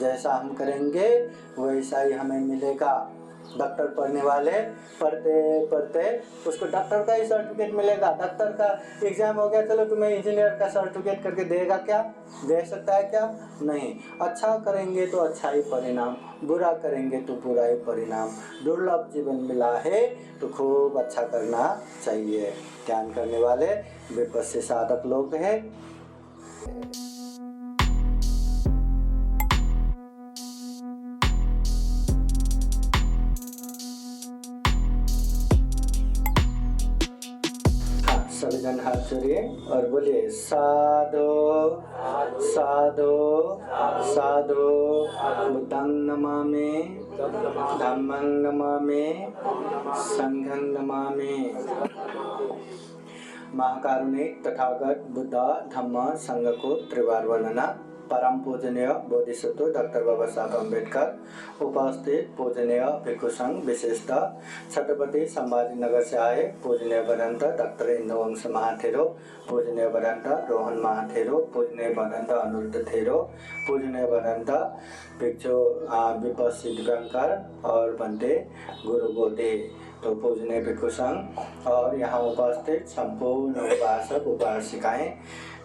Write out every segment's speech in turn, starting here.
जैसा हम करेंगे वैसा ही हमें मिलेगा। डॉक्टर पढ़ने वाले पढ़ते पढ़ते उसको डॉक्टर का ही सर्टिफिकेट मिलेगा। डॉक्टर का एग्जाम हो गया, चलो तुम्हें इंजीनियर का सर्टिफिकेट करके देगा क्या? दे सकता है क्या? नहीं। अच्छा करेंगे तो अच्छा ही परिणाम, बुरा करेंगे तो बुरा ही परिणाम। दुर्लभ जीवन मिला है तो खूब अच्छा करना चाहिए। ध्यान करने वाले विपस्सी साधक लोग हैं। सभी जन हाथ जोड़िए और बोलिए साधु साधु साधु। बुद्धं नमामि, धम्मं नमामि, संघं नमामि। महाकारुणिक तथागत बुद्ध धम्म संघ को त्रिवार वंदना। परम पूजनीय बोधिसत्व डॉक्टर बाबा साहब अम्बेडकर, उपस्थित पूजनीय भिक्षु संघ विशेषतः छत्रपति संभाजी नगर से आए पूजनीय वरंत डॉक्टर इंदुवंश महाथेरो, पूजनीय वरंत रोहन महाथेरो, पूजनीय वरंत अनुरुद्ध थेरो, पूजनीय वरंत भिक्षु विपस्सी दिगंकर और बंदे गुरु बोधे। तो पूजनीय भिक्षु संघ और यहाँ उपस्थित संपूर्ण उपासक उपासिकाएं,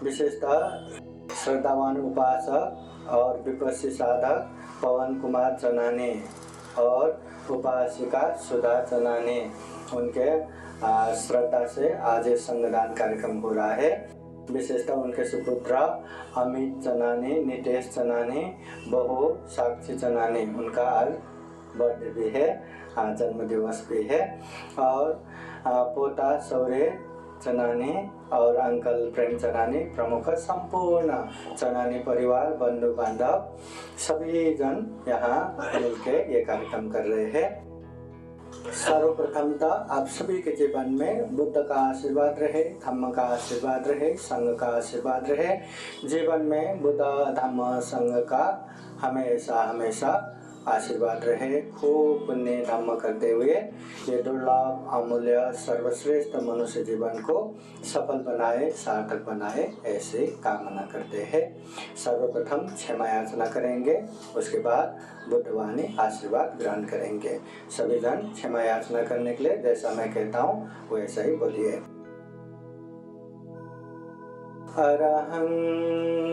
विशेषतः श्रद्धावान उपासक और विपस्सी साधक पवन कुमार चनाने और उपासिका सुधा चनाने, उनके श्रद्धा से आज संगदान कार्यक्रम हो रहा है। विशेषतः उनके सुपुत्र अमित चनाने, नितेश चनाने, बहू साक्षी चनाने, उनका आज बर्थडे भी है, जन्म दिवस भी है। और पोता सौर्य चनाने और अंकल प्रेम चनाने प्रमुख संपूर्ण चनाने परिवार बंधु बांधव सभी जन यहाँ मिलके ये कार्यक्रम कर रहे हैं। सर्वप्रथमतः आप सभी के जीवन में बुद्ध का आशीर्वाद रहे, धम्म का आशीर्वाद रहे, संघ का आशीर्वाद रहे। जीवन में बुद्ध धम्म संघ का हमेशा हमेशा आशीर्वाद रहे। खूब पुण्य धम्म करते हुए ये दुर्लभ अमूल्य सर्वश्रेष्ठ मनुष्य जीवन को सफल बनाए, सार्थक बनाए, ऐसे कामना करते हैं। सर्वप्रथम क्षमा याचना करेंगे, उसके बाद बुद्धवाणी आशीर्वाद ग्रहण करेंगे। सभी जन क्षमा याचना करने के लिए जैसा मैं कहता हूँ वैसा ही बोलिए। अरहं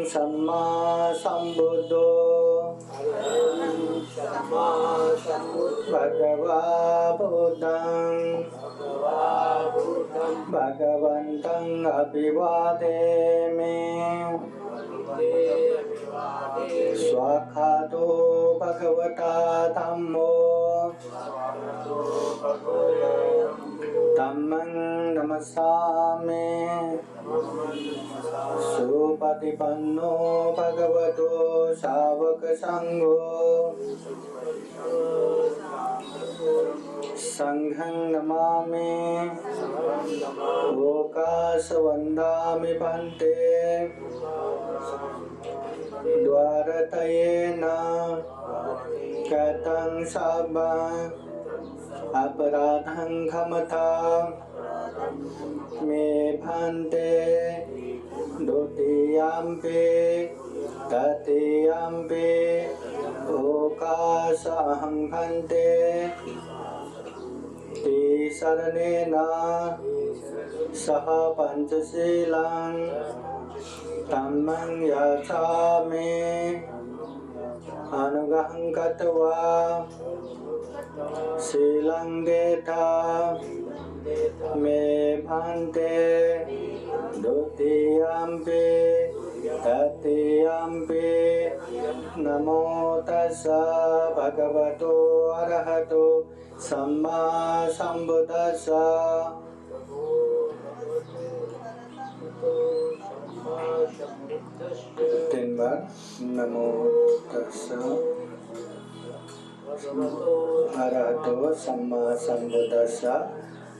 सम्मा संबुद्धो भगवा बुद्धं भगवन्तं अभिवादेमि। स्वाखातो भगवता धम्मो धम्मं नमस्सामि। सुपतिपन्नो भगवतो शावक संघो संघं नमामि। लोकास वन्दामि भन्ते द्वारतयेन कथं सबा अपराधं क्षमतां मे भन्ते। द्वितीयम्पि तृतीयम्पि लोकासहं भन्ते। शरणेन सह पंचशीलं धम्मं याचामि। अनुगहं कृत्वा शीलं देता मे भन्ते। द्वितीयम्पि तृतीयम्पि नमो तस्सा भगवतो अरहतो सम्मा संबुद्दस्सा। 3 बार नमो तस्सा अरहतो सम्मा संबुद्दस्सा।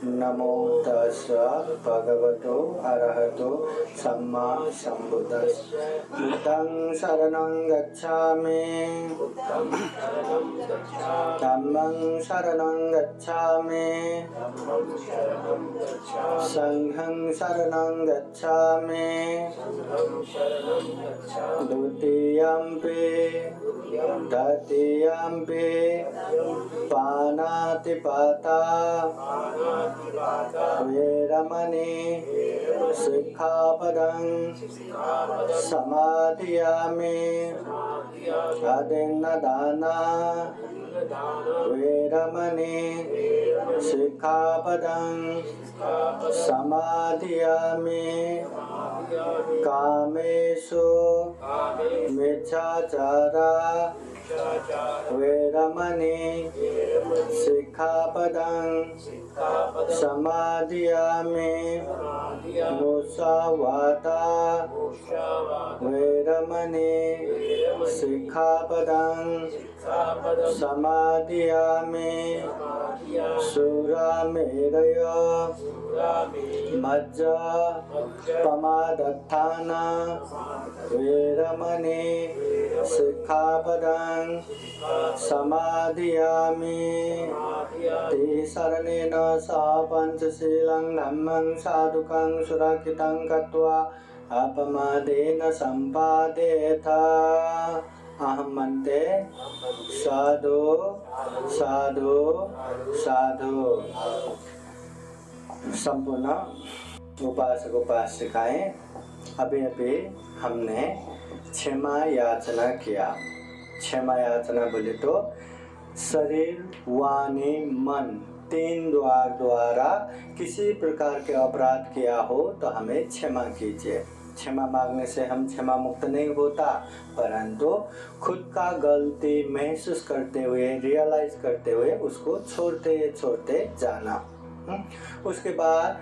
नमो तस्सा भगवतो अरहतो सम्मा संबुद्दस्सा। बुद्धं शरणं गच्छामि, धम्मं शरणं गच्छामि, संघं शरणं गच्छामि। द्वितीयम्पि तृतीयम्पि पानातिपाता वेरमणि सिक्खापदं समादियामि अदिन्नदाना वेरमणि सिक्खापदं समादियामि कामेषु मिच्छाचारा वेरमणि सिक्खापदं समादियामि मुसावादा वेरमणि सिक्खापदं समादियामि सुरामेरय मज्जपमादत्थाना वेरमणि सिक्खापदं समादियामि तिसरणेन सह पंचशीलं धम्मं साधुकं सुरक्षितं कृत्वा अपमादेन सम्पादेत। अहं मन्ये साधु साधु साधु। संपूर्ण उपासक उपासिकाएं, अभी हमने क्षमा याचना किया। क्षमा याचना बोले तो शरीर, वाणी, मन, तीन द्वारा किसी प्रकार के अपराध किया हो तो हमें क्षमा कीजिए। क्षमा मांगने से हम क्षमा मुक्त नहीं होता, परंतु खुद का गलती महसूस करते हुए, रियलाइज करते हुए उसको छोड़ते जाना। उसके बाद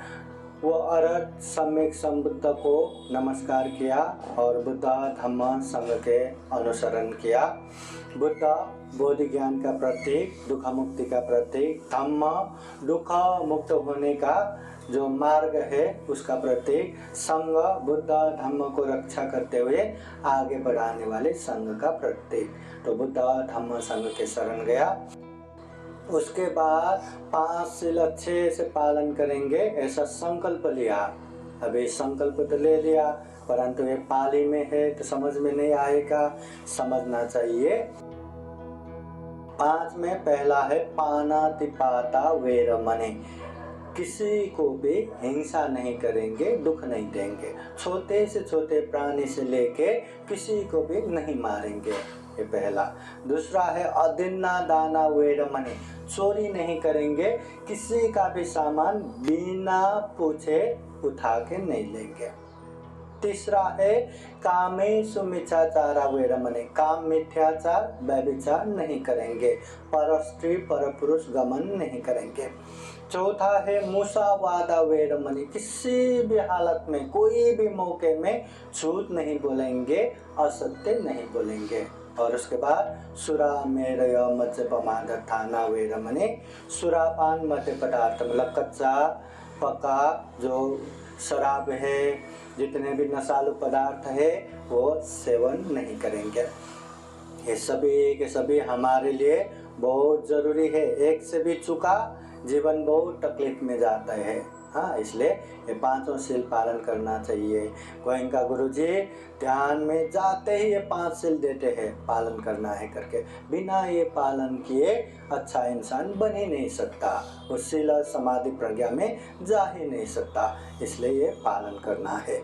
वो अरहत सम्यक संबुद्ध को नमस्कार किया और बुद्ध धम्म संघ के अनुसरण किया। बुद्ध बोधि ज्ञान का प्रतीक, दुख मुक्ति का प्रतीक, धम्म दुख मुक्त होने का जो मार्ग है उसका प्रतीक, संघ बुद्ध धम्म को रक्षा करते हुए आगे बढ़ाने वाले संघ का प्रतीक। तो बुद्ध धम्म संघ के शरण गया। उसके बाद 5 शील अच्छे से पालन करेंगे ऐसा संकल्प लिया। अभी संकल्प तो ले लिया, परंतु ये पाली में है तो समझ में नहीं आएगा, समझना चाहिए। 5 में पहला है पानातिपाता वेरमणि। किसी को भी हिंसा नहीं करेंगे, दुख नहीं देंगे। छोटे से छोटे प्राणी से लेके किसी को भी नहीं मारेंगे, ये पहला। दूसरा है अदिन्ना दाना वेरमणि। चोरी नहीं करेंगे, किसी का भी सामान बिना पूछे उठा के नहीं लेंगे। तीसरा है कामेषु मिथ्याचारा वेरमणि। काम मिथ्याचार व्यभिचार नहीं करेंगे, पर स्त्री पर पुरुष गमन नहीं करेंगे। चौथा है मुसावादा वेरमणि। किसी भी हालत में, कोई भी मौके में झूठ नहीं बोलेंगे, असत्य नहीं बोलेंगे। और उसके बाद सुरामेरय मज्जपमादत्थाना वेरमणि। सुरापान मद्य पदार्थ मतलब कच्चा पका जो शराब है, जितने भी नशालु पदार्थ है वो सेवन नहीं करेंगे। ये सभी के सभी हमारे लिए बहुत जरूरी है। एक से भी चूका जीवन बहुत तकलीफ में जाता है। हाँ, इसलिए ये 5 शील पालन करना चाहिए। गोयंका गुरुजी ध्यान में जाते ही ये 5 शील देते हैं, पालन करना है करके। बिना ये पालन किए अच्छा इंसान बन ही नहीं सकता, उस शील समाधि प्रज्ञा में जा ही नहीं सकता। इसलिए ये पालन करना है।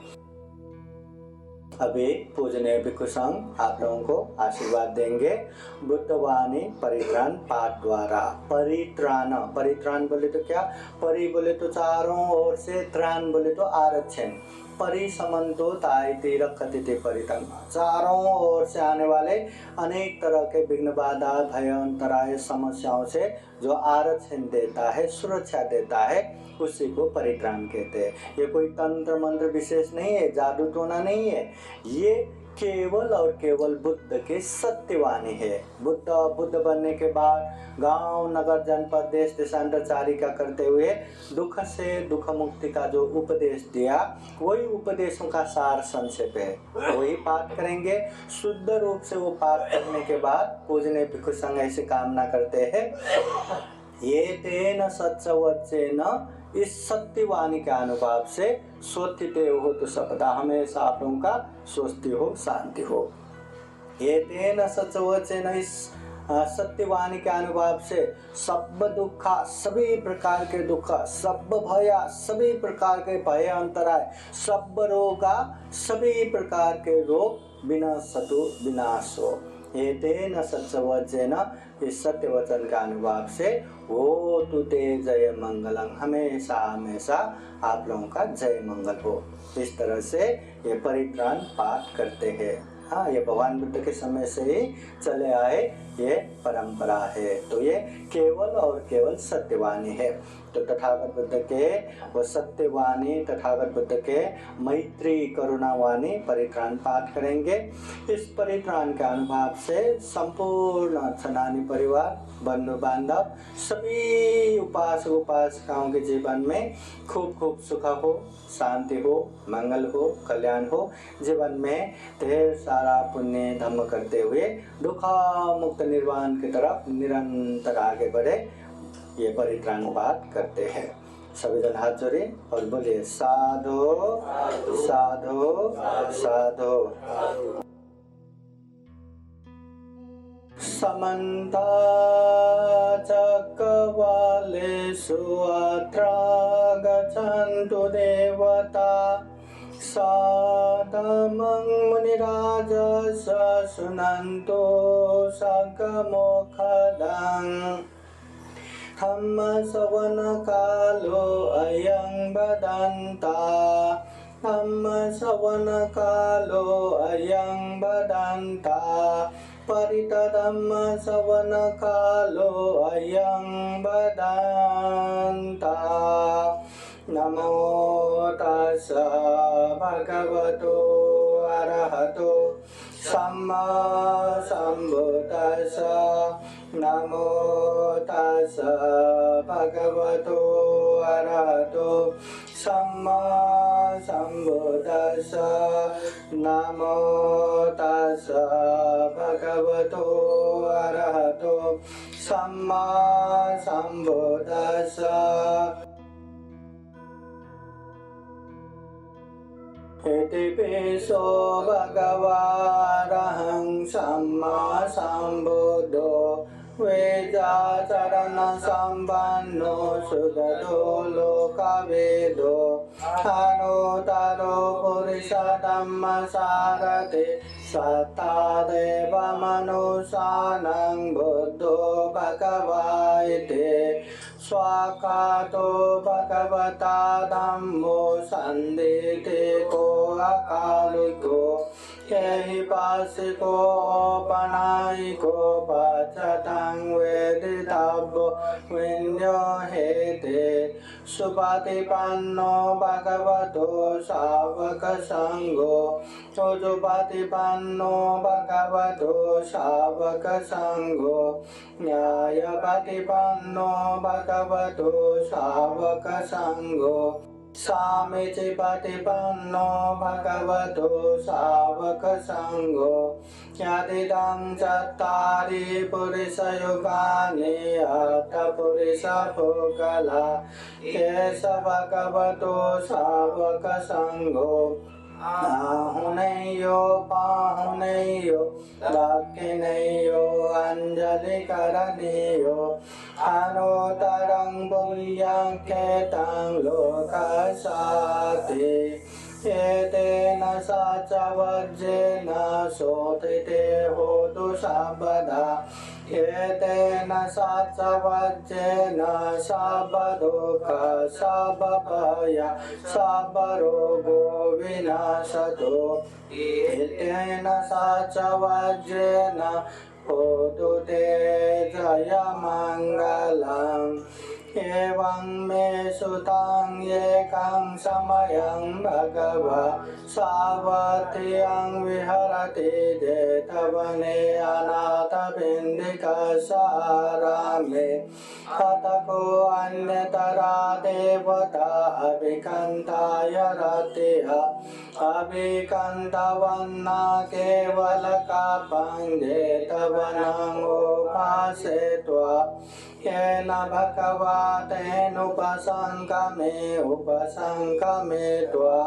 अभी पूजनीय भिक्षु संघ आप लोगों को आशीर्वाद देंगे बुद्धवाणी परित्राण पाठ द्वारा। परित्राण बोले तो क्या? परि बोले तो चारों ओर से, त्राण बोले तो आरक्षण। परिसमन्तो ताइति रक्षति परितंग। चारों ओर से आने वाले अनेक तरह के विघ्न बाधा भय अंतराय समस्याओं से जो आरक्षण देता है, सुरक्षा देता है, उसी को परित्राण कहते हैं। ये कोई तंत्र मंत्र विशेष नहीं है, जादू टोना नहीं है, ये केवल और केवल बुद्ध के सत्यवाणी है। बुद्ध बनने के बाद गांव नगर जनपद देश देशांतर चारिका करते हुए दुख से दुख मुक्ति का जो उपदेश दिया, वही उपदेशों का सार संक्षेप है। वही पाठ करेंगे। शुद्ध रूप से वो पाठ करने के बाद पूजनीय भिक्षु संघ ऐसे कामना करते हैं, ये तेन सत्सवच्चेन, इस सत्यवाणी के अनुभाव से स्वस्तिते हो तो सपदा, हमेशा आप लोगों का स्वस्ति हो, शांति हो। एतेन सचवचन, इस सत्यवाणी के अनुभव से सब दुख, सभी प्रकार के दुख, सब भय, सभी प्रकार के भय अंतराय, सब रोग, सभी प्रकार के रोग विनाशतु विनाशो। एतेन सत्यवचन, इस सत्य वचन का अनुभव से हो तुते जय मंगलम, हमेशा हमेशा आप लोगों का जय मंगल हो। इस तरह से ये परित्राण पाठ करते हैं। हाँ, ये भगवान बुद्ध के समय से ही चले आए ये परंपरा है। तो ये केवल और केवल सत्यवाणी है। तो तथागत बुद्ध के वो सत्यवाणी, तथागत बुद्ध के मैत्री करुणावाणी परित्राण पाठ करेंगे। इस परित्राण के अनुभव से संपूर्ण सनातनी परिवार, बंधु बांधव, सभी उपासक उपासिकाओं के जीवन में खूब खूब सुख हो, शांति हो, मंगल हो, कल्याण हो, जीवन में ढेर सारा पुण्य धर्म करते हुए दुख मुक्त निर्वाण की तरफ निरंतर आगे बढ़े, ये परित्राण पाठ करते हैं। सभी जन हाथ जोड़े और बोलिए साधु साधु साधु। समन्त चक्रवालेषु अत्र गच्छन्तु देवता, साधमं मुनिराजस शृण्वन्तु सगमोखदं, धम्मश्रवणकालो अयं बदन्ता, धम्मश्रवणकालो अयं बदन्ता, परितधम्मश्रवणकालो अयं बदन्ता। नमो तस्स भगवतो अरहतो सम्मा सम्बुद्दस्स, नमो तस्स भगवतो अरहतो सम्मा सम्बुद्दस्स, नमो तस्स भगवतो अरहतो सम्मा सम्बुद्दस्स। इति पिसो भगवारहं सम्मा सम्बुद्धो, वेदाचरण संपन्नो सुगतो लोकवेदो, अनुत्तरो पुरुष धम्म सारथे, सत्तादेव मनुष्याणां बुद्धो भगवा इति, स्वाकातो भगवता धम्मो सन्दिते को अकालिको, यही पासिको पनायिको पचतं वेदितव्यो विन्यो हेते, सुपतिपन्नो भगवतो शावक संघो, सुपतिपन्नो भगवतो शावक संघो, न्यायपतिपन्नो भगवतो शावक संघो, सामीचिपतिपन्नो भगवतो शावक संघो, यदिदं चत्वारि पुरुषयुगानि अथ पुरुषपुगला, एष भगवतो शावक संघो, आहुनैयो पाहुनैयो दक्षिणैयो अंजलिकरणीयो, अनुत्तरं पुण्यक्षेत्रं लोकसाते, एतेन सचवज्रेण शोधिते होतु सर्वदा, एतेन सचवज्रेण सर्वदुःख सर्वभय सर्वरोगो विनाशतो, एतेन सचवज्रेण होतु ते जयमङ्गलम्। एवं मे सुतं एकं समयं भगवा सावत्यं विहरति जेतवने अनाथपिण्डिकसारामे, हतको अन्यतरा देवता अभिकन्ताय रतिः, अभिकन्तवन्ना केवलकापं जेतवनं उपासेत्वा, ये न भगवा तेनुपसङ्गमे उपसङ्गमे त्वा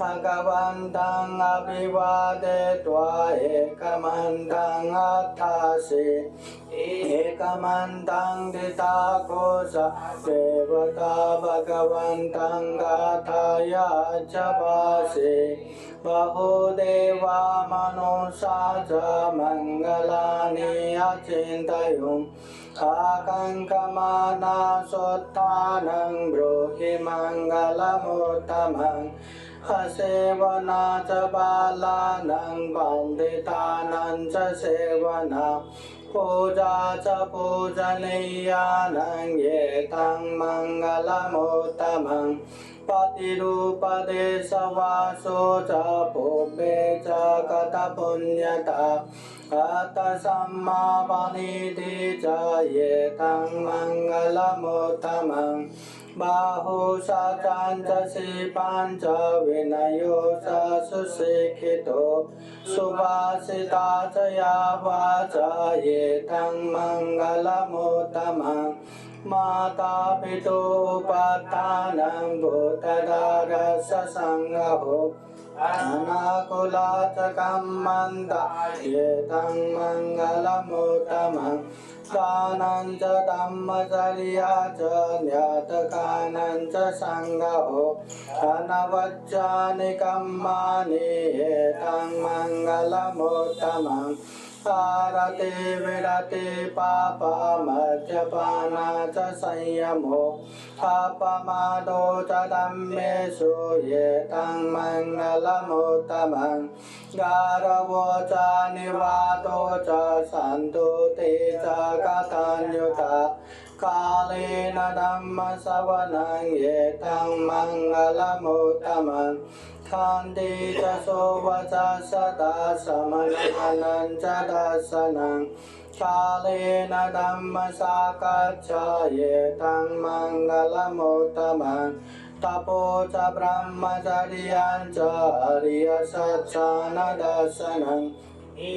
भगवन्तं अभिवादयित्वा एकमन्तं अथासि एकमन्तं दिताघोष देवता भगवन्तं गाथाय जपासि बहुदेवा मनुषा च मङ्गलानि अचिन्तयुम् आकङ्कमाना सोत्थानं ब्रूहि मङ्गलमुत्तमम् असेवना च बालानां पण्डितानां च सेवना पूजा च पूजनीयानां एतं मङ्गलमुत्तमम् पतिरूपदेशवासो च पूर्वे च गतपुण्यता अत सम्मापनिधि च एतं मङ्गलमुत्तमम् बाहु स चाञ्चसि पञ्च विनयो स सुशिक्षितो सुभाषिता च या वाच एतं मङ्गलमुत्तमम् माता पितोपात्तानं भूतदारस्य सङ्गहो अनाकुला च कम्मन्ता एतं मङ्गलमुत्तमम् दानं च धम्मचर्या च न्यातकानं च सङ्गहो अनवज्जानि कर्माणि एतं मङ्गलमुत्तमम् आरते विरते पापा मद्यपाना च संयमो अपमादो च दम्येषु एतं मङ्गलमुत्तमम् गारवो च निवातो च सन्तुते च कथान्युता कालेन धम्मश्रवणं एतं मङ्गलमुत्तमम् शान्ति च सोवच सदा समज्ञानं च दर्शनं कालेन धम्मसाक्षात् एतं मङ्गलमुत्तमम् तपो च ब्रह्मचर्यं च आर्यसत्यानदर्शनं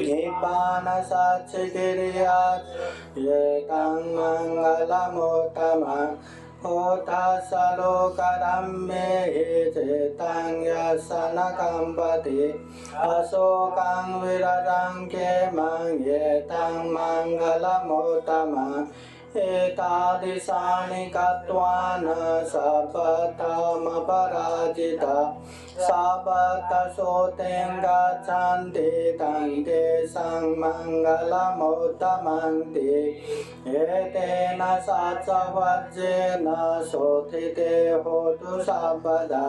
निब्बानसाक्षिक्रिया एतं मङ्गलमुत्तमम् ओतासलोकरम्ये चेतं यशनकम्पति अशोकं विरजं क्षेमं एतं मङ्गलमुत्तमम् एतादृशानि गत्वान् सपथमपराजिता सपथसोतें गच्छन्ति तं तेषां मङ्गलमुत्तमन्ति एतेन सात्सवज्रेण शोथिते होतु सर्वदा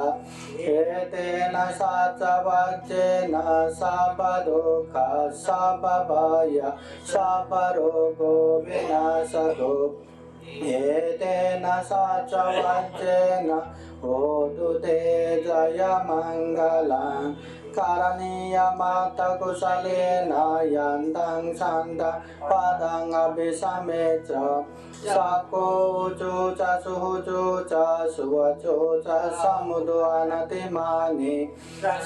एतेन सात्सवज्रेण सर्वदुःख सर्वभय सर्वरोगो विनाशतो एतेन सात्सवज्रेण होतु ते जयमङ्गलम् करणीयमथ कुशलेन यन्तं सन्तं पदं अभिसमे च सकोचो च सुहुचो च सुवचो च समुद्वनतिमानि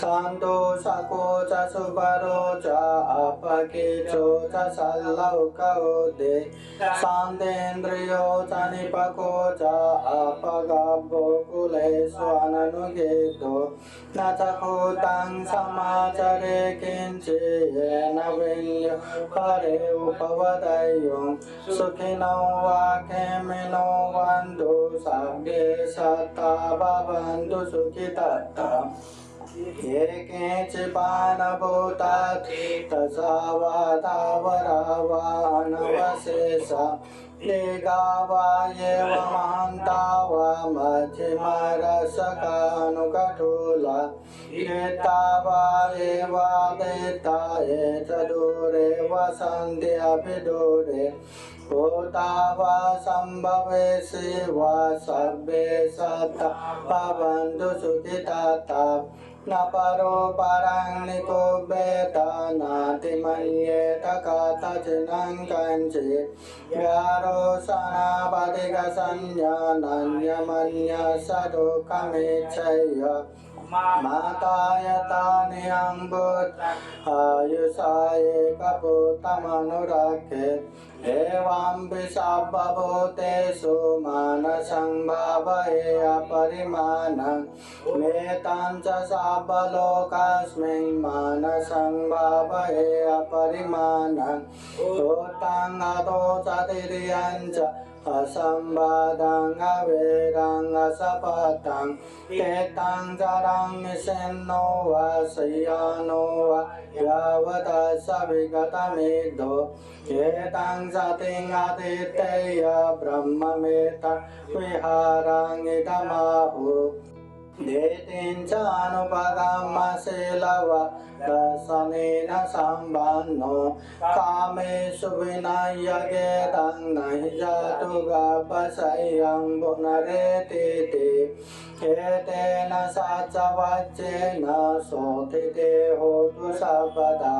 सन्तोषको च सुपरो च अपकेचो च सल्लौकौदे शान्तेन्द्रियो च निपको च अपगभ्यो कुलेषु अननुगेतो न च भूतं समाचरे किञ्चिन्न विन्यो परे उपवदयो सुखिनो वा खेमिनो वन्तु सर्वे सत्ता भवन्तु सुखितः ये केचिपानभूतात् तसावातावरावानवशेषा लिगा वा एव महान्ता वा मध्यमरसकानुकटुला एता वा एवादेता ये च दूरे वसन्ति अपि दूरे होता वा सम्भवेषि वा सर्वे सत्ता भवन्तु सुखिताः न परो परं निकुर्वेत नातिमन्येत कथचिनं कञ्चित् व्यारोसनापदिकसंज्ञानन्यमन्यस्य दुःखमिच्छय्य मातायतानि अम्बुत आयुषाये कपूतमनुराखे एवं विसर्वभूतेषु मानसं भावये अपरिमाणं मेतां च सर्वलोकस्मिन् मानसं भावये अपरिमाणं भूतं अधो च तिर्यं च असंवादं अवेदं असपतं केतं जरं निषिन्नो वा शय्यानो वा यावत् सविगतमेधो एतं सतिं अतिथेय ब्रह्ममेतं विहारं इदमाहु देतिं च अनुपगमशीलवा दर्शनेन सम्पन्नो कामेषु विनय्यगेतं नहि जातु गपशय्यं पुनरेतिति एतेन सचवाच्येन शोथिते होतु सर्वदा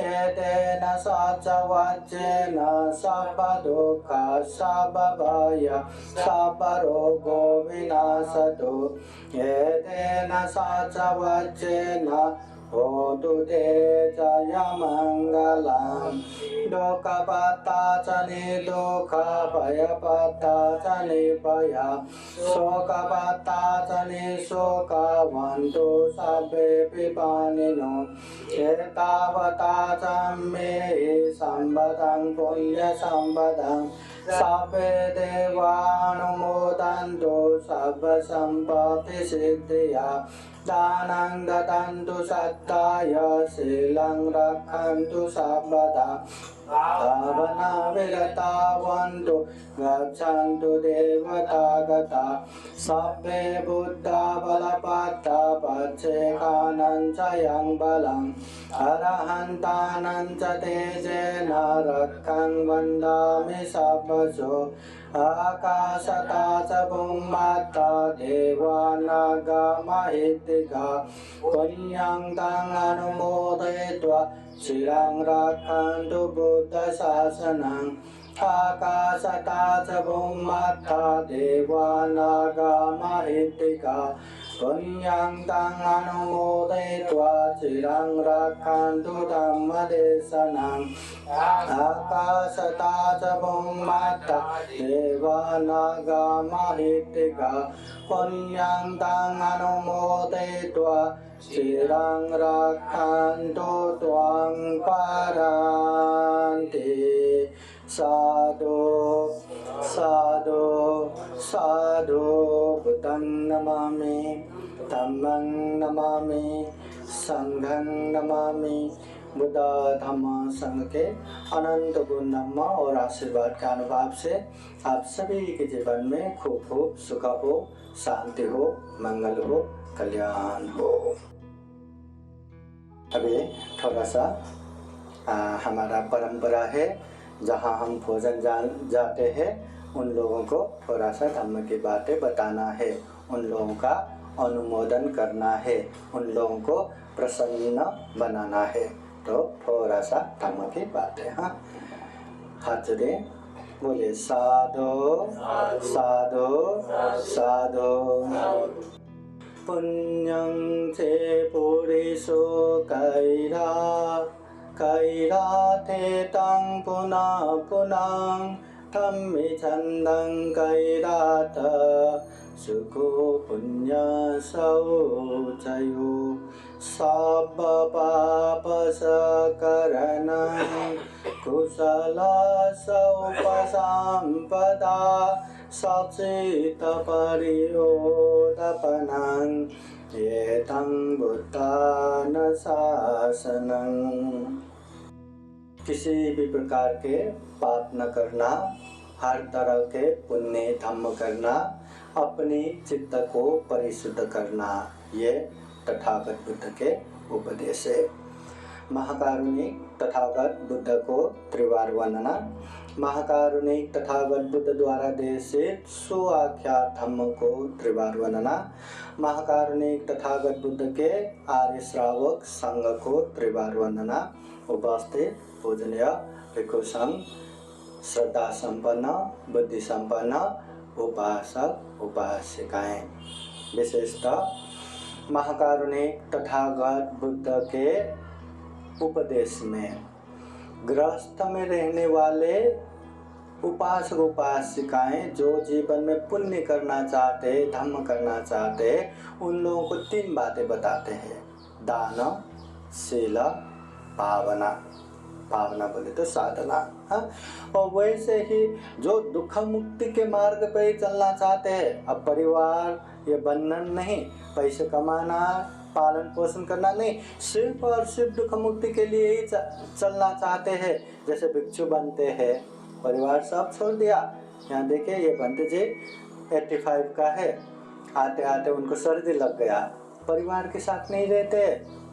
एतेन सचवाच्येन सर्वदुःख सर्वभय सर्वरोगो विनाशतु एतेन सचवाच्येन होतु ते जयमङ्गलं दुःखपत्ता च निर्दुःख भयपत्ता च निर्भय शोकपत्ता च निःशोक भवन्तु सर्वे पिपानिनो एतावता च मे सम्पदं पुण्यसम्पदं सर्वे देवानुमोदन्तु सर्वसम्पत्तिसिद्धिया दानं ददन्तु सत्ताय शीलं रक्षन्तु सर्वदा भावना विरतावन्तु गच्छन्तु देवतागता सर्वे बुद्धा बलपाता पच्छेखानं च यं बलम् अरहन्तानं च तेजेन रक्षं वन्दामि सर्वशो आकाशता च भूम्यात्ता देवानागमहित्तिका पुण्यं तं अनुमोदयित्वा चिरं रक्षन्तु बुद्धशासनम् आकाशता च भूम्यात्ता देवानागमहित्तिका पुण्यं तं अनुमोदयित्वा चिरं रक्षन्तु धम्मदेशनम् आकाशता च भूम्यात्ता देवानागमहित्तिका पुण्यं तं अनुमोदयित्वा चिरं रक्षन्तु त्वां पारन्ति साधु साधु साधु बुद्धं नमामि धम्मं नमामि संघं नमामि बुद्ध धम्म संघ के अनंत गुण धम्म और आशीर्वाद के अनुभव से आप सभी के जीवन में खूब खूब सुख हो, शांति हो, मंगल हो, कल्याण हो। अभी थोड़ा सा हमारा परंपरा है, जहाँ हम भोजन जाते हैं उन लोगों को थोड़ा सा धम्म की बातें बताना है, उन लोगों का अनुमोदन करना है, उन लोगों को प्रसन्न बनाना है। तो थोड़ा सा धम्म की बातें, हाँ हाथ जोड़े बोले साधु साधु साधु पुण्यं चे पुरुषो कैराते तं पुनः पुनः धम्मि छन्दं कैरात सुखो पुण्य शौचयो सर्वपापसकरणं कुशल सौपसम्पदा सचितपरियोदपनं एतं बुद्धानुशासनं। किसी भी प्रकार के पाप न करना, हर तरह के पुण्य धम्म करना, अपनी चित्त को परिशुद्ध करना, ये तथागत बुद्ध के उपदेश है। महाकारुणिक तथागत बुद्ध को त्रिवार वंदना। महाकारुणिक तथागत बुद्ध द्वारा देशित सुआख्यात धम्म को त्रिवार वंदना। महाकारुणिक तथागत बुद्ध के आर्य श्रावक संघ को त्रिवार वंदना। उपस्थित पूजनीय भिक्षु संघ, श्रद्धा संपन्न, बुद्धि संपन्न उपासक उपासिकाएं, विशेषतः महाकारुणिक तथागत बुद्ध के उपदेश में गृहस्थ में रहने वाले उपासक उपासिकाएं जो जीवन में पुण्य करना चाहते, धर्म करना चाहते, उन लोगों को 3 बातें बताते हैं: दान, शील, भावना। भावना बोले तो साधना। हाँ, और वैसे ही जो दुख मुक्ति के मार्ग पे चलना चाहते हैं, अब परिवार ये बंधन नहीं, पैसे कमाना, पालन पोषण करना नहीं, सिर्फ और सिर्फ दुख मुक्ति के लिए ही चलना चाहते हैं, जैसे भिक्षु बनते हैं, परिवार सब छोड़ दिया। यहाँ देखिए ये बंटे जी 85 का है, आते आते उनको सर्दी लग गया, परिवार के साथ नहीं रहते।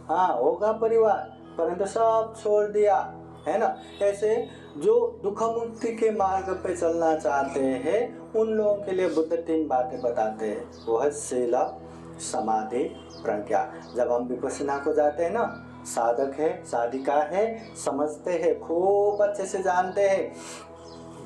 हाँ, होगा परिवार, परंतु सब छोड़ दिया, है ना। ऐसे जो दुख मुक्ति के मार्ग पे चलना चाहते हैं, उन लोगों के लिए बुद्ध 3 बातें बताते हैं। वो है शील, समाधि, प्रज्ञा। जब हम विपश्यना को जाते हैं ना, साधक है, साधिका है, समझते हैं, खूब अच्छे से जानते हैं।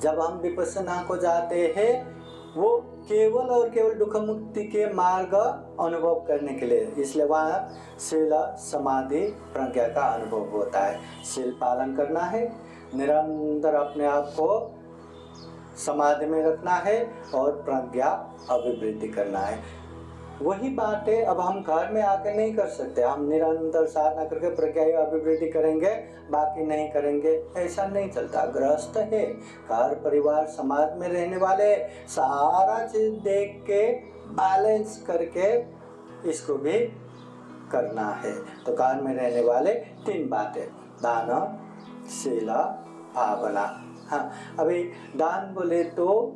जब हम विपश्यना को जाते हैं, वो केवल और केवल दुख मुक्ति के मार्ग अनुभव करने के लिए, इसलिए वहाँ शील, समाधि, प्रज्ञा का अनुभव होता है। शील पालन करना है, निरंतर अपने आप को समाधि में रखना है, और प्रज्ञा अभिवृद्धि करना है। वही बातें अब हम घर में आके नहीं कर सकते। हम निरंतर साधना करके प्रज्ञा अभिवृद्धि करेंगे, बाकी नहीं करेंगे, ऐसा नहीं चलता। गृहस्थ है, घर परिवार समाज में रहने वाले, सारा चीज देख के बैलेंस करके इसको भी करना है। तो घर में रहने वाले 3 बातें: दान, शील, भावना। हाँ, अभी दान बोले तो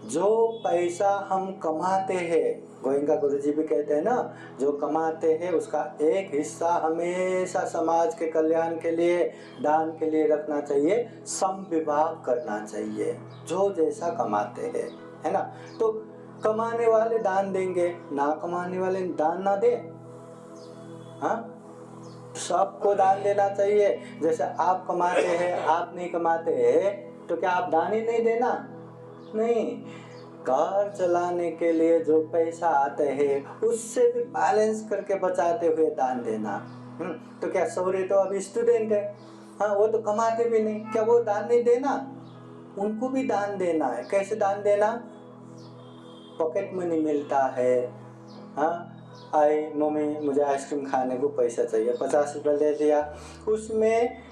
जो पैसा हम कमाते हैं, गोयंका गुरुजी भी कहते हैं ना, जो कमाते हैं उसका एक हिस्सा हमेशा समाज के कल्याण के लिए, दान के लिए रखना चाहिए, समविभाग करना चाहिए, जो जैसा कमाते हैं, है ना। तो कमाने वाले दान देंगे, ना कमाने वाले दान ना दे। हाँ, सबको दान देना चाहिए। जैसे आप कमाते हैं, आप नहीं कमाते हैं, तो क्या आप दान ही नहीं देना? नहीं, घर चलाने के लिए जो पैसा आते हैं उससे भी बैलेंस करके बचाते हुए दान देना। तो क्या सौर्य तो अभी स्टूडेंट है, हाँ, वो तो कमाते भी नहीं, क्या वो दान नहीं देना? उनको भी दान देना है। कैसे दान देना? पॉकेट मनी मिलता है, हाँ, आई मम्मी मुझे आइसक्रीम खाने को पैसा चाहिए, 50 रुपये ले दिया, उसमें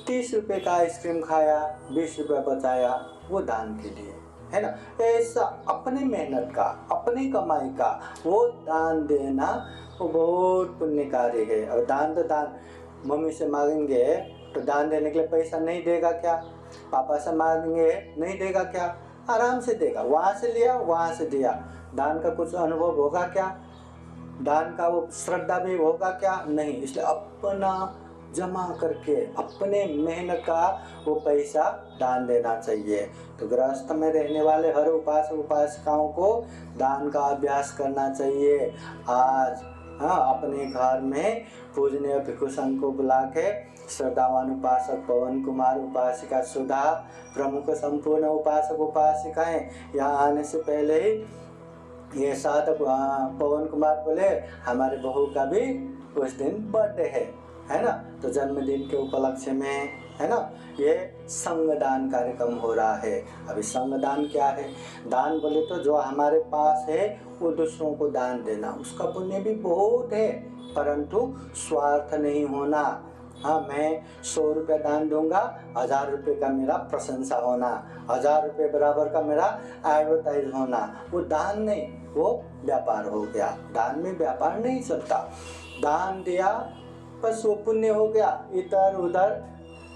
30 रुपये का आइसक्रीम खाया, 20 रुपये बचाया, वो दान के लिए, है ना। ऐसा अपनी मेहनत का, अपनी कमाई का वो दान देना, वो बहुत पुण्यकारी है। और दान तो दान, मम्मी से मांगेंगे तो दान देने के लिए पैसा नहीं देगा क्या? पापा से मांगेंगे नहीं देगा क्या? आराम से देगा। वहाँ से लिया, वहाँ से दिया, दान का कुछ अनुभव होगा क्या? दान का वो श्रद्धा भी होगा क्या? नहीं। इसलिए अपना जमा करके, अपने मेहनत का वो पैसा दान देना चाहिए। तो गृहस्थ में रहने वाले हर उपासक उपासिकाओं को दान का अभ्यास करना चाहिए। आज हाँ, अपने घर में पूजनीय भिक्षु संघ को बुला के श्रद्धावान उपासक पवन कुमार, उपासिका सुधा, प्रमुख संपूर्ण उपासक उपासिकाएं, यहाँ आने से पहले ही ये साधक पवन कुमार बोले हमारे बहू का भी उस दिन बर्थडे है ना। तो जन्मदिन के उपलक्ष्य में, है ना, ये संगदान कार्यक्रम हो रहा है। अभी संगदान क्या है? दान बोले तो जो हमारे पास है वो दूसरों को दान देना, उसका पुण्य भी बहुत है, परंतु स्वार्थ नहीं होना। हाँ, मैं 100 रुपये दान दूंगा, 1000 रुपये का मेरा प्रशंसा होना, 1000 रुपये बराबर का मेरा एडवर्टाइज होना, वो दान नहीं, वो व्यापार हो गया। दान में व्यापार नहीं चलता। दान दिया बस वो पुण्य हो गया, इधर उधर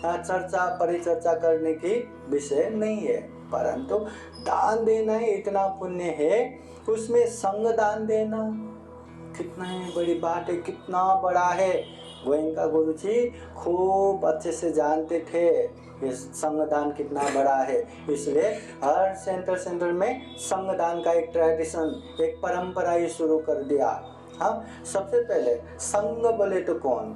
चर्चा परिचर्चा करने की विषय नहीं है। परंतु दान देना ही इतना पुण्य है, उसमें संग दान देना कितना ही बड़ी बात है, कितना बड़ा है। गोयंका गुरुजी खूब अच्छे से जानते थे ये संगदान कितना बड़ा है। इसलिए हर सेंटर में संगदान का एक ट्रेडिशन, एक परंपरा ही शुरू कर दिया। हाँ, सबसे पहले संग बोले तो कौन?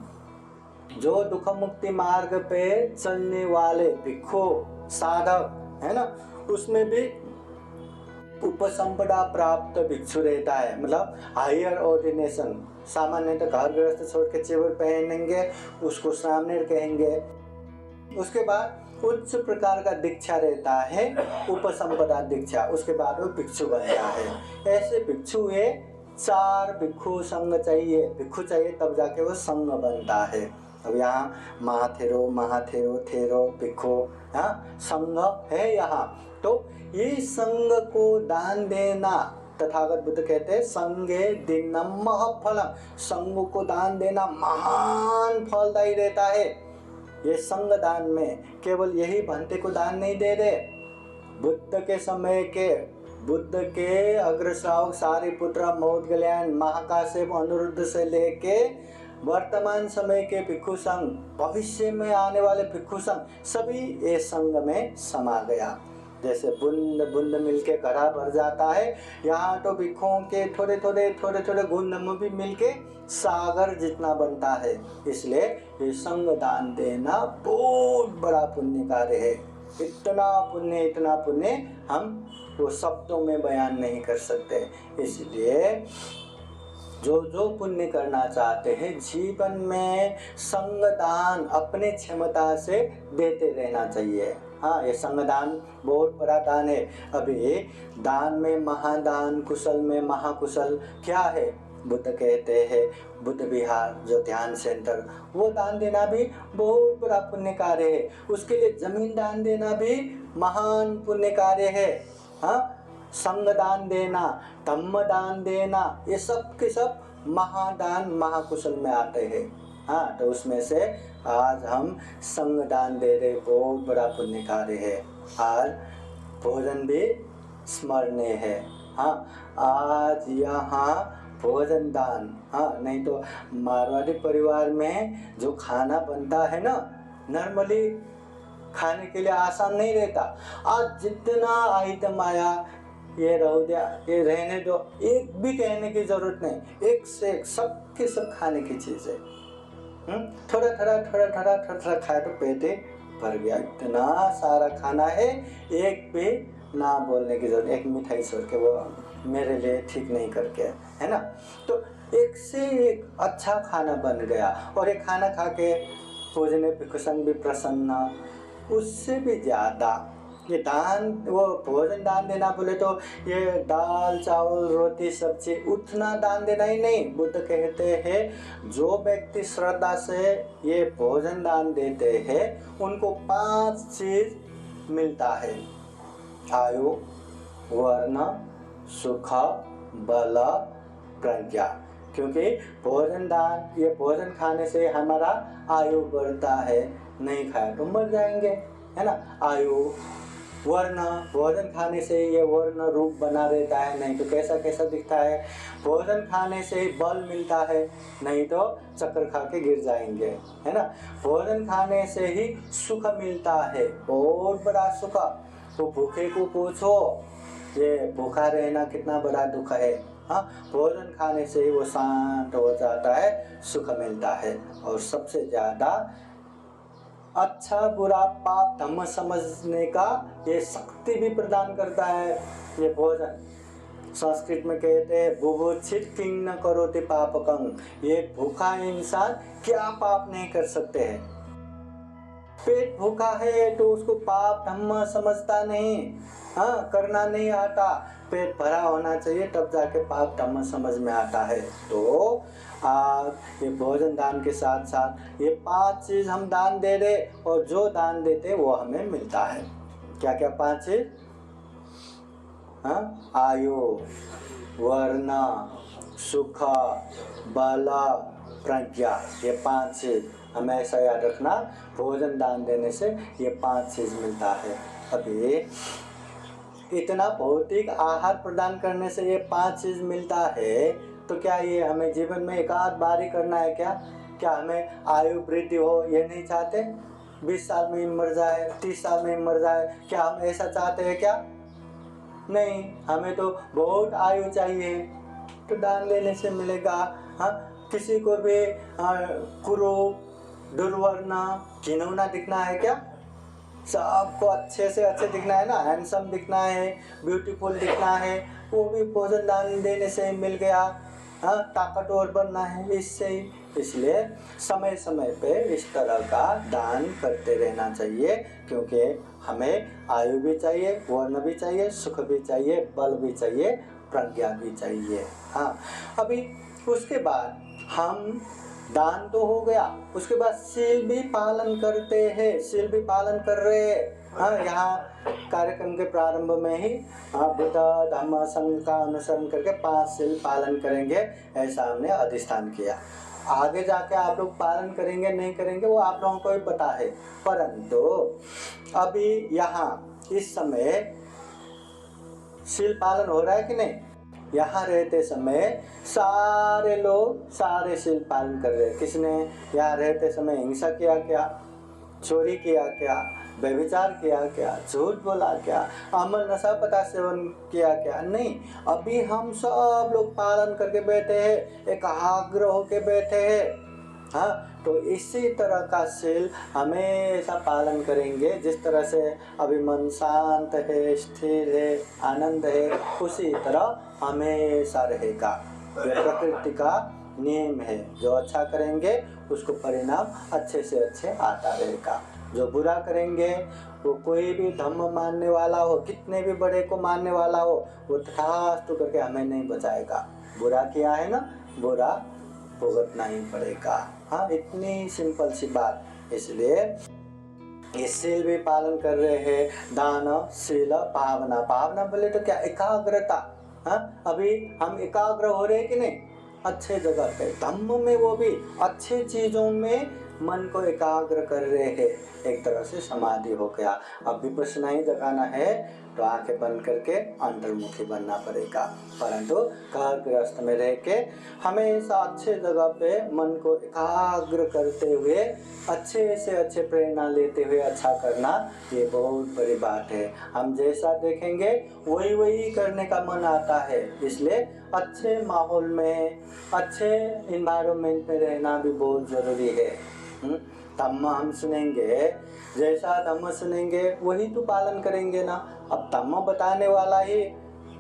जो दुख मुक्ति मार्ग पे चलने वाले भिक्षु साधक, है ना, उसमें भी उपसंपदा प्राप्त भिक्षु रहता है, मतलब हायर ऑर्डिनेशन, सामान्यतः घर गृहस्थ छोड़ के चेवर पहनेंगे, उसको सामने कहेंगे। उसके बाद उच्च प्रकार का दीक्षा रहता है, उपसंपदा दीक्षा, उसके बाद वो भिक्षु बनता है। ऐसे भिक्षु ये 4 भिक्षु संघ चाहिए, भिक्षु चाहिए तब जाके वो संघ बनता है। अब यहाँ महाथेरो महाथेरो थेरो भिक्षु संघ है यहाँ। तो ये संघ को दान देना, तथागत बुद्ध कहते हैं संघे दिनम महफलम, संघ को दान देना महान फलदायी रहता है। ये संघ दान में केवल यही भंते को दान नहीं दे रहे, बुद्ध के समय के बुद्ध के अग्रश्रावक सारिपुत्र, मौदगल्यायन, महाकाश्यप, अनिरुद्ध से लेके वर्तमान समय के भिक्षु संघ, भविष्य में आने वाले भिक्षु संघ, सभी ये संघ में समा गया। जैसे बूंद बूंद मिलके घड़ा भर जाता है, यहाँ तो भिक्षुओं के थोड़े थोड़े गुण भी मिलके सागर जितना बनता है। इसलिए ये संघ दान देना बहुत बड़ा पुण्य कार्य है। इतना पुण्य हम वो शब्दों में बयान नहीं कर सकते। इसलिए जो पुण्य करना चाहते हैं जीवन में संघ दान अपने क्षमता से देते रहना चाहिए। हाँ, ये संघ दान बहुत बड़ा दान है। अभी दान में महादान, कुशल में महाकुशल क्या है? बुद्ध कहते हैं बुद्ध विहार जो ध्यान सेंटर, वो दान देना भी बहुत बड़ा पुण्य कार्य है। उसके लिए जमीन दान देना भी महान पुण्य कार्य है। हाँ, संघ दान देना, धम्म दान देना, ये सब के सब महादान महाकुशल में आते हैं। हाँ, तो उसमें से आज हम संघ दान दे रहे, बहुत बड़ा पुण्य कार्य है। आज भोजन भी स्मरणीय है। हाँ, आज यहाँ भोजन दान, हाँ, नहीं तो मारवाड़ी परिवार में जो खाना बनता है ना, नॉर्मली खाने के लिए आसान नहीं रहता। आज जितना आइटम आया, ये रह दिया, ये रहने दो, एक भी कहने की जरूरत नहीं, एक से एक सब के सब खाने की चीज है। थोड़ा खाए तो पेट भर गया। इतना सारा खाना है, एक भी ना बोलने की जरूरत, एक मिठाई छोड़ के वो मेरे लिए ठीक नहीं करके, है ना। तो एक से एक अच्छा खाना बन गया, और ये खाना खा के पूजने भिक्षु भी प्रसन्न। उससे भी ज़्यादा ये दान, वो भोजन दान देना बोले तो ये दाल चावल रोटी सब्जी उतना दान देना ही नहीं। बुद्ध कहते हैं जो व्यक्ति श्रद्धा से ये भोजन दान देते हैं उनको 5 चीज मिलता है: आयु, वर्ण, सुख, बल, प्रज्ञा। क्योंकि भोजन दान, ये भोजन खाने से हमारा आयु बढ़ता है, नहीं खाया तो मर जाएंगे, है ना। आयु, वर्ण, भोजन खाने से ये वर्ण रूप बना रहता है, नहीं तो कैसा कैसा दिखता है। भोजन खाने से बल मिलता है, नहीं तो चक्कर खा के गिर जाएंगे, है ना। भोजन खाने से ही सुख मिलता है, बहुत बड़ा सुख। तो भूखे को पूछो, ये भूखा रहना कितना बड़ा दुख है। हाँ, भोजन खाने से ही वो शांत हो जाता है, सुख मिलता है। और सबसे ज़्यादा अच्छा बुरा पाप धम्म समझने का ये शक्ति भी प्रदान करता है ये भोजन। संस्कृत में कहते हैं बुभुक्षित किंग न करोति पापकं, ये भूखा इंसान क्या पाप नहीं कर सकते हैं। पेट भूखा है तो उसको पाप धम्म समझता नहीं, हाँ, करना नहीं आता। पेट भरा होना चाहिए तब जाके पाप धम्म समझ में आता है। तो ये भोजन दान के साथ साथ ये 5 चीज हम दान दे रहे, और जो दान देते वो हमें मिलता है। क्या क्या 5 चीज? हाँ, आयु, वर्ण, सुख, बल, प्रज्ञा, ये 5 चीज हमेशा याद रखना। भोजन दान देने से ये 5 चीज मिलता है। अभी इतना भौतिक आहार प्रदान करने से ये 5 चीज मिलता है, तो क्या ये हमें जीवन में एक आध बार ही करना है क्या? क्या हमें आयु वृद्धि हो ये नहीं चाहते? 20 साल में ही मर जाए, 30 साल में ही मर जाए, क्या हम ऐसा चाहते हैं क्या? नहीं, हमें तो बहुत आयु चाहिए। तो दान लेने से मिलेगा। हाँ, किसी को भी कुरूप, दुर्वर्ण, घिनौना दिखना है क्या? सबको अच्छे से अच्छे दिखना है ना, हैंडसम दिखना है, ब्यूटीफुल दिखना है, वो भी भोजन दान देने से ही मिल गया। हाँ, ताकतवर बनना है इससे ही। इसलिए समय समय पे इस तरह का दान करते रहना चाहिए, क्योंकि हमें आयु भी चाहिए, वर्ण भी चाहिए, सुख भी चाहिए, बल भी चाहिए, प्रज्ञा भी चाहिए। हाँ, अभी उसके बाद हम दान तो हो गया, उसके बाद शील भी पालन करते हैं, शील भी पालन कर रहे हैं। हाँ, यहाँ कार्यक्रम के प्रारंभ में ही बुद्ध धम्म संघ का अनुसरण करके 5 शील पालन करेंगे, ऐसा हमने अधिष्ठान किया। आगे जाके आप लोग पालन करेंगे नहीं करेंगे वो आप लोगों को भी पता है, परंतु अभी यहाँ इस समय शील पालन हो रहा है कि नहीं? यहाँ रहते समय सारे लोग सारे शील पालन कर रहे हैं। किसने यहाँ रहते समय हिंसा किया क्या, चोरी किया क्या, व्यभिचार किया क्या, झूठ बोला क्या, अमल नशा पता सेवन किया क्या? नहीं। अभी हम सब लोग पालन करके बैठे हैं, एकाग्र होके बैठे हैं। हाँ, तो इसी तरह का शील हमेशा पालन करेंगे। जिस तरह से अभी मन शांत है, स्थिर है, आनंद है, उसी तरह हमेशा रहेगा। यह प्रकृति का नियम है। जो अच्छा करेंगे उसको परिणाम अच्छे से अच्छे आता रहेगा। जो बुरा करेंगे, वो कोई भी धम्म मानने वाला हो, कितने भी बड़े को मानने वाला हो, वो तथास्तु करके हमें नहीं बचाएगा। बुरा किया है ना, बुरा भुगतना ही पड़ेगा। हाँ, इतनी सिंपल सी बात। इसलिए ये शील भी पालन कर रहे हैं। दान शील भावना, भावना बोले तो क्या, एकाग्रता। हाँ, अभी हम एकाग्र हो रहे कि नहीं? अच्छे जगह पे धम्म में, वो भी अच्छे चीजों में मन को एकाग्र कर रहे हैं। एक तरह से समाधि हो गया। अब विपश्यना ही जगाना है तो आंखें बंद करके अंतर्मुखी बनना पड़ेगा। परंतु घर गृहस्थ में रह के हमेशा अच्छे जगह पे मन को एकाग्र करते हुए अच्छे से अच्छे प्रेरणा लेते हुए अच्छा करना, ये बहुत बड़ी बात है। हम जैसा देखेंगे वही वही करने का मन आता है। इसलिए अच्छे माहौल में, अच्छे इन्वायरमेंट में रहना भी बहुत जरूरी है। धम्म हम सुनेंगे, जैसा धम्म सुनेंगे वही तो पालन करेंगे ना। अब धम्म बताने वाला ही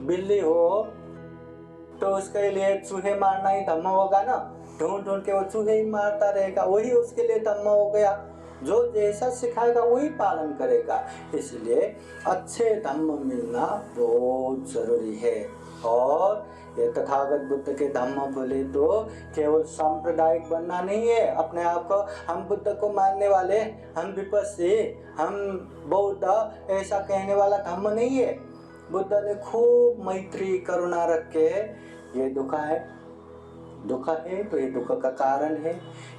बिल्ली हो तो उसके लिए चूहे मारना ही धम्म होगा ना। ढूंढ ढूंढ के वो चूहे ही मारता रहेगा, वही उसके लिए धम्म हो गया। जो जैसा सिखाएगा वही पालन करेगा। इसलिए अच्छे धम्म मिलना बहुत जरूरी है। और ये तथागत बुद्ध के धम्म बोले तो केवल सांप्रदायिक बनना नहीं है। अपने आप को हम बुद्ध को मानने वाले, हम विपस्सी, हम बौद्ध, ऐसा कहने वाला धम्म नहीं है। बुद्ध ने खूब मैत्री करुणा रख के, ये दुख है तो ये दुख का कारण है,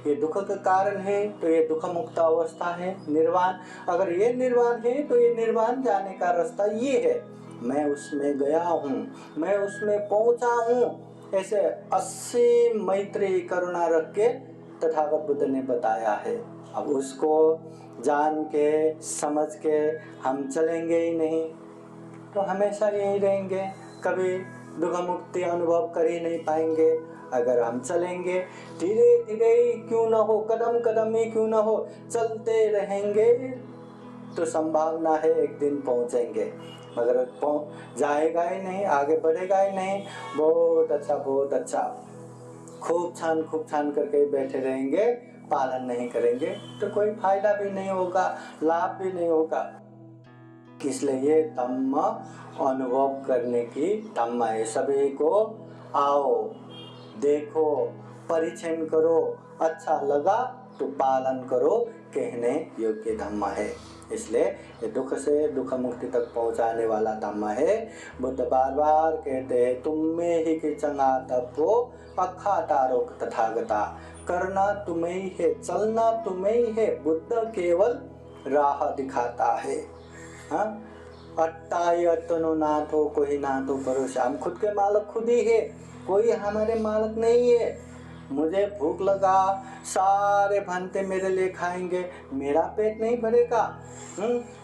ये दुख का कारण है तो ये दुख मुक्त अवस्था है, निर्वाण। अगर ये निर्वाण है तो ये निर्वाण जाने का रास्ता ये है। मैं उसमें गया हूँ, मैं उसमें पहुंचा हूँ। ऐसे असीम मैत्री करुणा रख के तथागत बुद्ध ने बताया है। अब उसको जान के समझ के हम चलेंगे ही नहीं तो हमेशा यही रहेंगे, कभी दुख मुक्ति अनुभव कर ही नहीं पाएंगे। अगर हम चलेंगे, धीरे धीरे ही क्यों ना हो, कदम कदम ही क्यों ना हो, चलते रहेंगे तो संभावना है एक दिन पहुंचेंगे। मगर जाएगा ही नहीं, आगे बढ़ेगा ही नहीं। बहुत अच्छा खूब छान करके बैठे रहेंगे, पालन नहीं करेंगे तो कोई फायदा भी नहीं होगा, लाभ भी नहीं होगा। इसलिए ये धम्म अनुभव करने की धम्म है। सभी को आओ, देखो, परिचय करो, अच्छा लगा तो पालन करो, कहने योग्य धम्म है। इसलिए ये दुख से दुख मुक्ति तक पहुंचाने वाला धम्म है। बुद्ध बार बार कहते हैं, तुम में ही कि चंगा तपो अखा तारो तथागता, करना तुम्हें ही है, चलना तुम्हें ही है, बुद्ध केवल राह दिखाता है। हाँ, अट्टाई अतनो नाथो कोई नाथो भरोसा। हम खुद के मालिक खुद ही है, कोई हमारे मालिक नहीं है। मुझे भूख लगा, सारे भंते मेरे लिए खाएंगे, मेरा पेट नहीं भरेगा।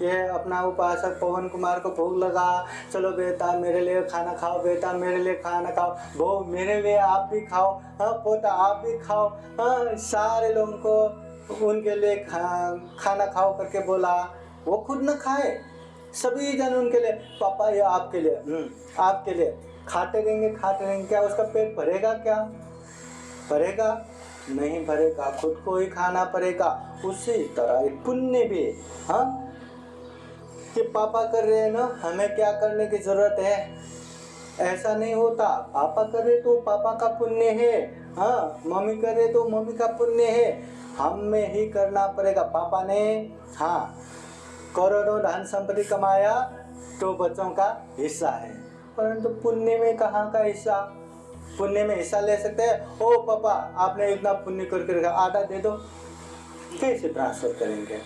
ये अपना उपासक पवन कुमार को भूख लगा, चलो बेटा मेरे लिए खाना खाओ, बेटा मेरे लिए खाना खाओ, वो मेरे लिए आप भी खाओ, हाँ पोता आप भी खाओ, हाँ सारे लोगों को उनके लिए खाना खाओ करके बोला। वो खुद न खाए, सभी जन उनके लिए, पापा ये आपके लिए, आपके लिए, खाते रहेंगे, क्या उसका पेट भरेगा? क्या भरेगा? नहीं भरेगा, खुद को ही खाना पड़ेगा। उसी तरह पुण्य भी, हाँ, कि पापा कर रहे हैं ना, हमें क्या करने की जरूरत है? ऐसा नहीं होता। पापा करे तो पापा का पुण्य है, हाँ, मम्मी करे तो मम्मी का पुण्य है, हमें ही करना पड़ेगा। पापा ने, हाँ, करोड़ों धन संपत्ति कमाया तो बच्चों का हिस्सा है, परंतु पुण्य में कहाँ का हिस्सा? पुण्य में हिस्सा ले सकते हैं? ओ पापा, आपने इतना पुण्य करके रखा, आधा दे दो। कैसे ट्रांसफर करेंगे?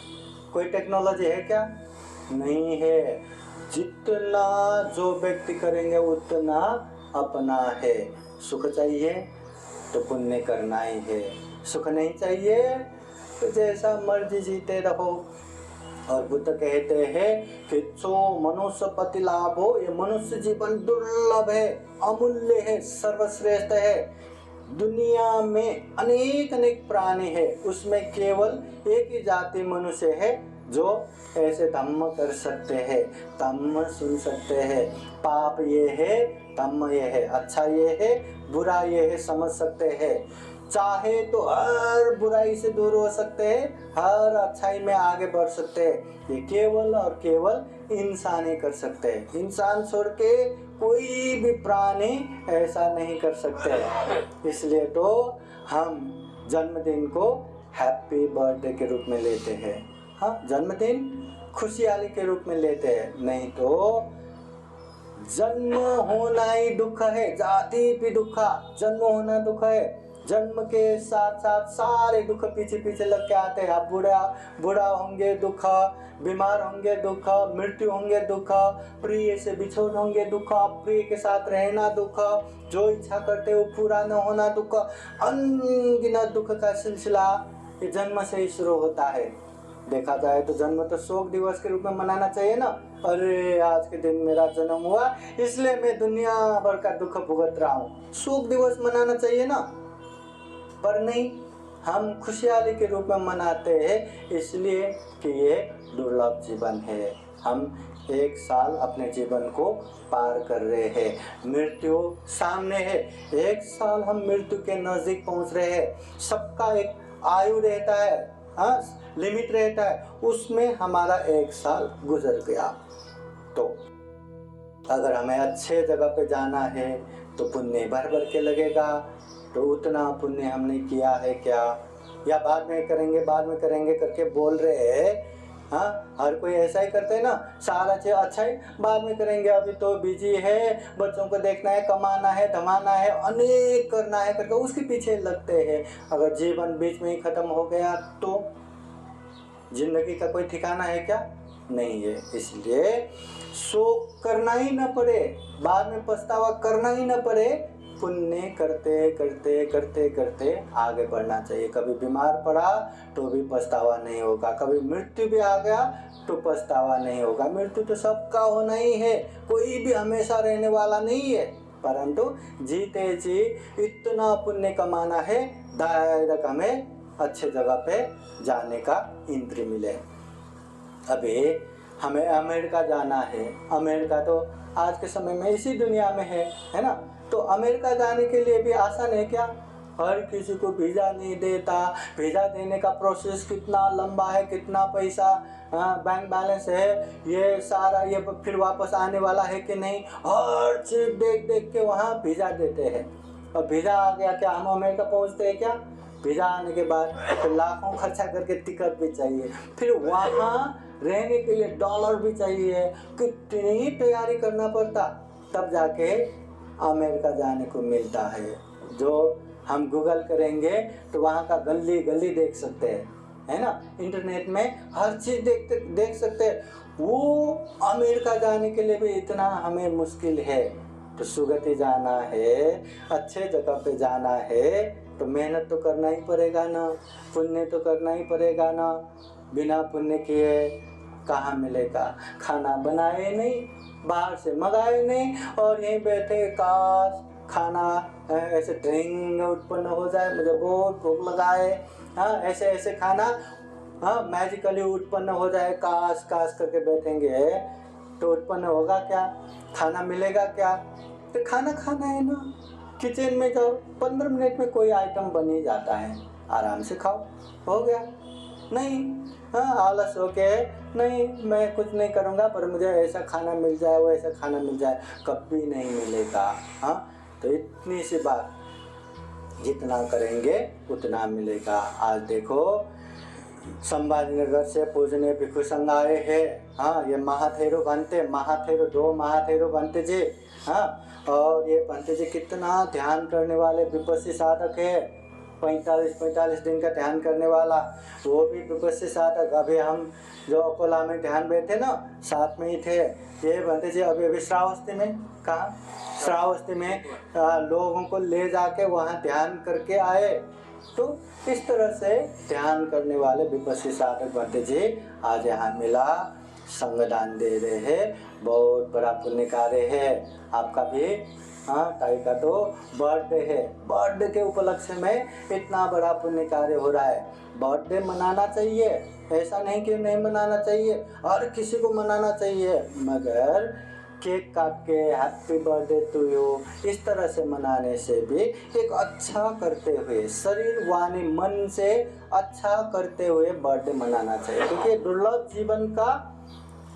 कोई टेक्नोलॉजी है क्या? नहीं है। जितना जो व्यक्ति करेंगे उतना अपना है। सुख चाहिए तो पुण्य करना ही है, सुख नहीं चाहिए तो जैसा मर्जी जीते रहो। और बुद्ध कहते हैं कि जो मनुष्य पति लाभ हो, ये मनुष्य जीवन दुर्लभ है, अमूल्य है, सर्वश्रेष्ठ है। दुनिया में अनेक प्राणी है, उसमें केवल एक ही जाति मनुष्य है जो ऐसे धम्म कर सकते हैं, धम्म सुन सकते हैं। पाप ये है, धम्म ये है, अच्छा ये है, बुरा ये है, समझ सकते हैं। चाहे तो हर बुराई से दूर हो सकते हैं, हर अच्छाई में आगे बढ़ सकते हैं। ये केवल और केवल इंसान ही कर सकते हैं। इंसान छोड़ के कोई भी प्राणी ऐसा नहीं कर सकते। इसलिए तो हम जन्मदिन को हैप्पी बर्थडे के रूप में लेते हैं। हाँ, जन्मदिन खुशहाली के रूप में लेते हैं, नहीं तो जन्म होना ही दुख है, जाति भी दुख, जन्म होना दुख है। जन्म के साथ साथ सारे दुख पीछे पीछे लग के आते हैं। आप बूढ़ा होंगे दुख, बीमार होंगे दुख, मृत्यु होंगे दुख, प्रिय से बिछोड़ होंगे दुख, प्रिय के साथ रहना दुख, जो इच्छा करते हो पूरा न होना दुख, अनगिनत दुख का सिलसिला ये जन्म से ही शुरू होता है। देखा जाए तो जन्म तो शोक दिवस के रूप में मनाना चाहिए ना। अरे आज के दिन मेरा जन्म हुआ इसलिए मैं दुनिया भर का दुख भुगत रहा हूँ, शोक दिवस मनाना चाहिए ना। पर नहीं, हम खुशहाली के रूप में मनाते हैं इसलिए कि ये दुर्लभ जीवन है। हम एक साल अपने जीवन को पार कर रहे हैं, मृत्यु सामने है, एक साल हम मृत्यु के नजदीक पहुंच रहे हैं। सबका एक आयु रहता है, हाँ, लिमिट रहता है, उसमें हमारा एक साल गुजर गया। तो अगर हमें अच्छे जगह पे जाना है तो पुण्य भर भर के लगेगा। तो उतना पुण्य हमने किया है क्या, या बाद में करेंगे करके बोल रहे हैं। हाँ, हर कोई ऐसा ही करते हैं ना, सारा चीज अच्छा ही बाद में करेंगे, अभी तो बिजी है, बच्चों को देखना है, कमाना है, धमाना है, अनेक करना है करके उसके पीछे लगते हैं। अगर जीवन बीच में ही खत्म हो गया तो जिंदगी का कोई ठिकाना है क्या? नहीं है। इसलिए शोक करना ही न पड़े, बाद में पछतावा करना ही न पड़े, पुण्य करते करते करते करते आगे बढ़ना चाहिए। कभी बीमार पड़ा तो भी पछतावा नहीं होगा, कभी मृत्यु भी आ गया तो पछतावा नहीं होगा। मृत्यु तो सबका होना ही है, कोई भी हमेशा रहने वाला नहीं है, परंतु जीते जी इतना पुण्य कमाना है डायरेक्ट हमें अच्छे जगह पे जाने का एंट्री मिले। अभी हमें अमेरिका जाना है, अमेरिका तो आज के समय में इसी दुनिया में है ना। तो अमेरिका जाने के लिए भी आसान है क्या? हर किसी को वीज़ा नहीं देता, वीज़ा देने का प्रोसेस कितना लंबा है, कितना पैसा बैंक बैलेंस है, ये सारा, ये फिर वापस आने वाला है कि नहीं, हर चीज़ देख देख के वहाँ वीज़ा देते हैं। और वीज़ा आ गया क्या हम अमेरिका पहुँचते हैं क्या? वीज़ा आने के बाद तो लाखों खर्चा करके टिकट भी चाहिए, फिर वहाँ रहने के लिए डॉलर भी चाहिए, कितनी तैयारी करना पड़ता, तब जाके अमेरिका जाने को मिलता है। जो हम गूगल करेंगे तो वहाँ का गली गली देख सकते हैं, है ना, इंटरनेट में हर चीज़ देख सकते हैं। वो अमेरिका जाने के लिए भी इतना हमें मुश्किल है। तो सुगति जाना है, अच्छे जगह पे जाना है तो मेहनत तो करना ही पड़ेगा ना, पुण्य तो करना ही पड़ेगा ना। बिना पुण्य किए कहाँ मिलेगा? खाना बनाए नहीं, बाहर से मंगाए नहीं, और यहीं बैठे काश खाना ऐसे ड्रिंग उत्पन्न हो जाए, मुझे बहुत भूख लगा है, हाँ, ऐसे ऐसे खाना, हाँ, मैजिकली उत्पन्न हो जाए, काश काश करके बैठेंगे तो उत्पन्न होगा क्या? खाना मिलेगा क्या? तो खाना खाना है ना, किचन में जाओ, 15 मिनट में कोई आइटम बन ही जाता है, आराम से खाओ, हो गया। नहीं, हाँ, आलस हो के नहीं मैं कुछ नहीं करूँगा पर मुझे ऐसा खाना मिल जाए, वो ऐसा खाना मिल जाए, कभी नहीं मिलेगा। हाँ, तो इतनी सी बात, जितना करेंगे उतना मिलेगा। आज देखो संभाजीनगर से पूजनीय भिक्षु संघ आए हैं। हाँ, ये महाथेरो बनते, महाथेरो 2 महाथेरो बनते जी। हाँ, और ये बनते जी कितना ध्यान करने वाले विपस्सी साधक है, 45 दिन का ध्यान करने वाला, वो भी विपस्सी साधक। अभी हम जो अकोला में ध्यान बैठे ना, साथ में ही थे। ये बनते जी अभी श्रावस्ती में, कहाँ श्रावस्ती में लोगों को ले जाके वहाँ ध्यान करके आए। तो इस तरह से ध्यान करने वाले विपस्सी साधक बनते जी आज यहाँ मिला, संगदान दे रहे हैं, बहुत बड़ा पुण्य कार्य है आपका भी। हाँ, ताई का तो बर्थडे है, बर्थडे के उपलक्ष्य में इतना बड़ा पुण्य कार्य हो रहा है। बर्थडे मनाना चाहिए, ऐसा नहीं कि नहीं मनाना चाहिए, और किसी को मनाना चाहिए, मगर केक काट के हैप्पी बर्थडे टू यू इस तरह से मनाने से भी एक अच्छा करते हुए, शरीर वाणी मन से अच्छा करते हुए बर्थडे मनाना चाहिए। क्योंकि दुर्लभ जीवन का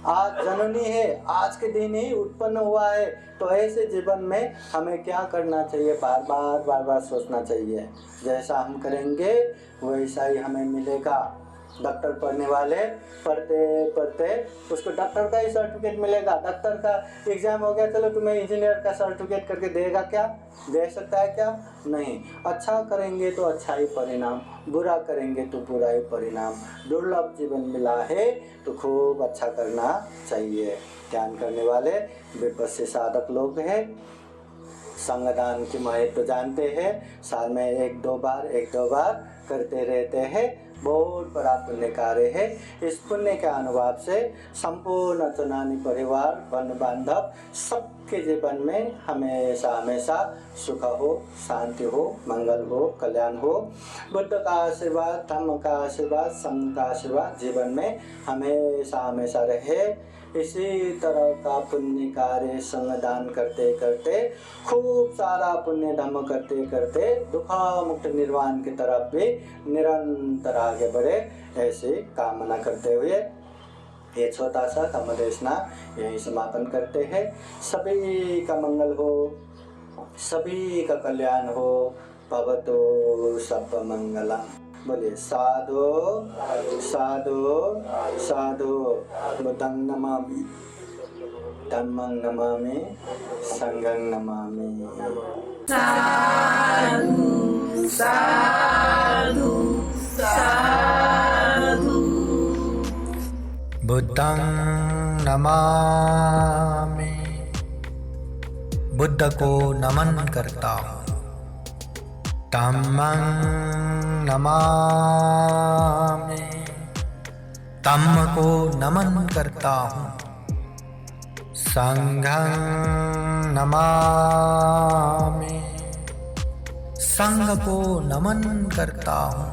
आज जननी है, आज के दिन ही उत्पन्न हुआ है। तो ऐसे जीवन में हमें क्या करना चाहिए, बार बार सोचना चाहिए। जैसा हम करेंगे वैसा ही हमें मिलेगा। डॉक्टर पढ़ने वाले पढ़ते उसको डॉक्टर का ही सर्टिफिकेट मिलेगा। डॉक्टर का एग्जाम हो गया, चलो तुम्हें इंजीनियर का सर्टिफिकेट करके देगा क्या? दे सकता है क्या? नहीं। अच्छा करेंगे तो अच्छा ही परिणाम, बुरा करेंगे तो बुरा ही परिणाम। दुर्लभ जीवन मिला है तो खूब अच्छा करना चाहिए। ध्यान करने वाले विपस्सी साधक लोग हैं, संगदान की महत्व जानते हैं, साल में एक दो बार करते रहते हैं। बहुत बड़ा पुण्य कार्य है। इस पुण्य के अनुभव से संपूर्ण चुनानी परिवार, बंधु बांधव सबके जीवन में हमेशा सुख हो, शांति हो, मंगल हो, कल्याण हो। बुद्ध का आशीर्वाद, धम्म का आशीर्वाद, संघ का आशीर्वाद जीवन में हमेशा रहे। इसी तरह का पुण्य कार्य संगदान करते करते, खूब सारा पुण्य धर्म करते करते दुख मुक्त निर्वाण की तरफ भी निरंतर आगे बढ़े, ऐसे कामना करते हुए ये छोटा सा कमदेशना यही समापन करते हैं। सभी का मंगल हो, सभी का कल्याण हो। भवतु सब मंगलम। बोलिए साधु साधु साधु। बुद्धं नमामि, धम्मं नमामि, संघं नमामि। साधु साधु साधु। बुद्धं नमामि, बुद्ध को नमन करता हूँ। धम्मं नमामि, धम्म को नमन करता हूँ। संघं नमामि, संघ को नमन करता हूँ।